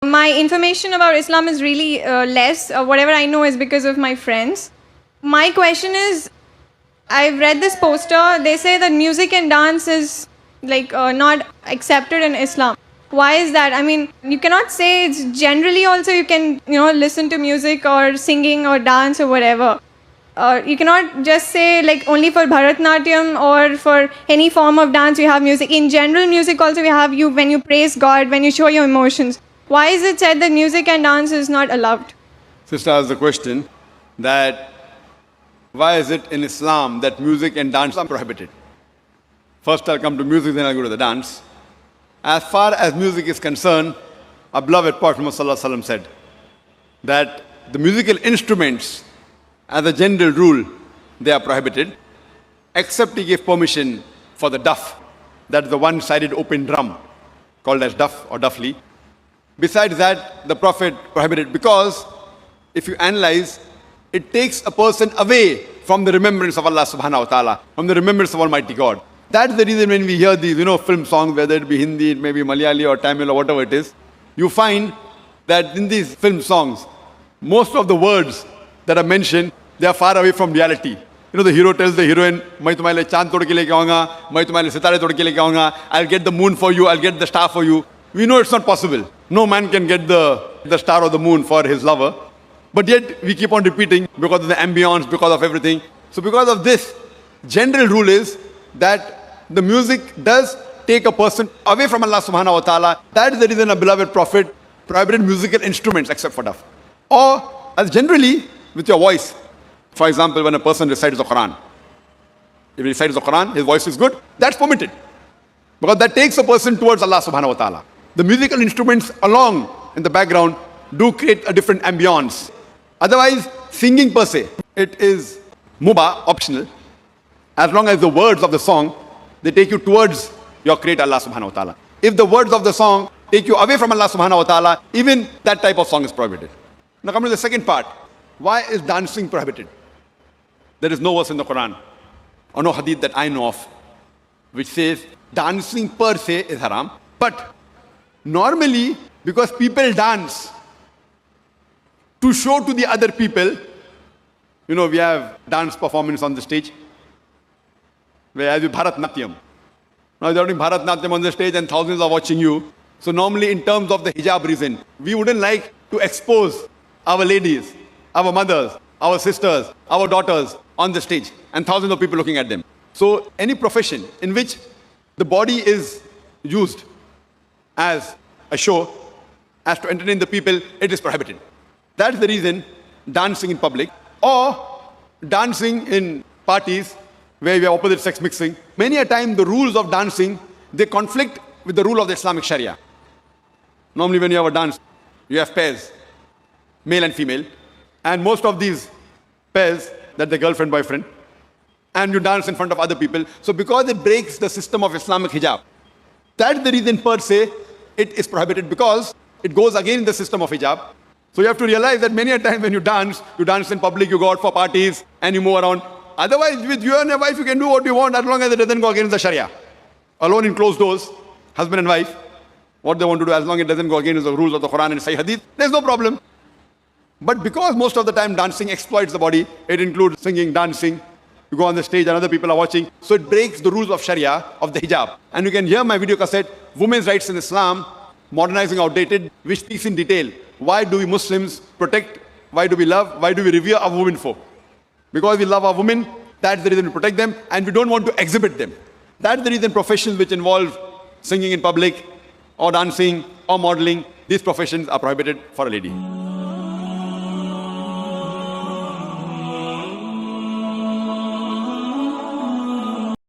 My information about Islam is really less. Whatever I know is because of my friends. My question is, I've read this poster. They say that music and dance is not accepted in Islam. Why is that? I mean, you cannot say it's generally also you can, listen to music or singing or dance or whatever. You cannot just say like only for Bharatnatyam or for any form of dance you have music. In general music also we have you when you praise God, when you show your emotions. Why is it said that music and dance is not allowed? Sister asked the question that why is it in Islam that music and dance are prohibited? First I'll come to music, then I'll go to the dance. As far as music is concerned, our beloved Prophet Muhammad said that the musical instruments, as a general rule, they are prohibited, except he gave permission for the duff, that is the one-sided open drum, called as duff or duffli. Besides that, the Prophet prohibited because if you analyze, it takes a person away from the remembrance of Allah subhanahu wa ta'ala, from the remembrance of Almighty God. That's the reason when we hear these, film songs, whether it be Hindi, it may be Malayali or Tamil or whatever it is, you find that in these film songs, most of the words that are mentioned, they are far away from reality. The hero tells the heroine, "Main tumhare liye chand tod ke leke aaunga, main tumhare liye sitare tod ke leke aaunga, I'll get the moon for you, I'll get the star for you." We know it's not possible. No man can get the star or the moon for his lover. But yet, we keep on repeating because of the ambience, because of everything. So because of this, general rule is that the music does take a person away from Allah subhanahu wa ta'ala. That is the reason our beloved Prophet prohibited musical instruments except for duff. Or, as generally, with your voice. For example, when a person recites the Quran. If he recites the Quran, his voice is good, that's permitted. Because that takes a person towards Allah subhanahu wa ta'ala. The musical instruments along in the background do create a different ambience. Otherwise, singing per se, it is mubah, optional. As long as the words of the song, they take you towards your creator Allah subhanahu wa ta'ala. If the words of the song take you away from Allah subhanahu wa ta'ala, even that type of song is prohibited. Now coming to the second part, why is dancing prohibited? There is no verse in the Quran, or no hadith that I know of, which says dancing per se is haram. But normally, because people dance to show to the other people, we have dance performance on the stage, where you Bharatnatyam. Now you're doing Bharatnatyam on the stage and thousands are watching you. So normally in terms of the hijab reason, we wouldn't like to expose our ladies, our mothers, our sisters, our daughters on the stage and thousands of people looking at them. So any profession in which the body is used as a show, as to entertain the people, it is prohibited. That's the reason dancing in public or dancing in parties where we have opposite sex mixing. Many a time the rules of dancing, they conflict with the rule of the Islamic Sharia. Normally when you have a dance, you have pairs, male and female, and most of these pairs, that the girlfriend, boyfriend, and you dance in front of other people. So because it breaks the system of Islamic hijab, that's the reason per se it is prohibited, because it goes against the system of hijab. So you have to realize that many a time when you dance in public, you go out for parties and you move around. Otherwise, with you and your wife, you can do what you want as long as it doesn't go against the Sharia. Alone in closed doors, husband and wife, what they want to do, as long as it doesn't go against the rules of the Quran and Sahih Hadith, there's no problem. But because most of the time dancing exploits the body, it includes singing, dancing, you go on the stage and other people are watching, so it breaks the rules of Sharia, of the hijab. And you can hear my video cassette, Women's Rights in Islam, Modernizing Outdated, which speaks in detail. Why do we Muslims protect, why do we love, why do we revere our women for? Because we love our women, that's the reason we protect them, and we don't want to exhibit them. That's the reason professions which involve singing in public, or dancing, or modeling, these professions are prohibited for a lady.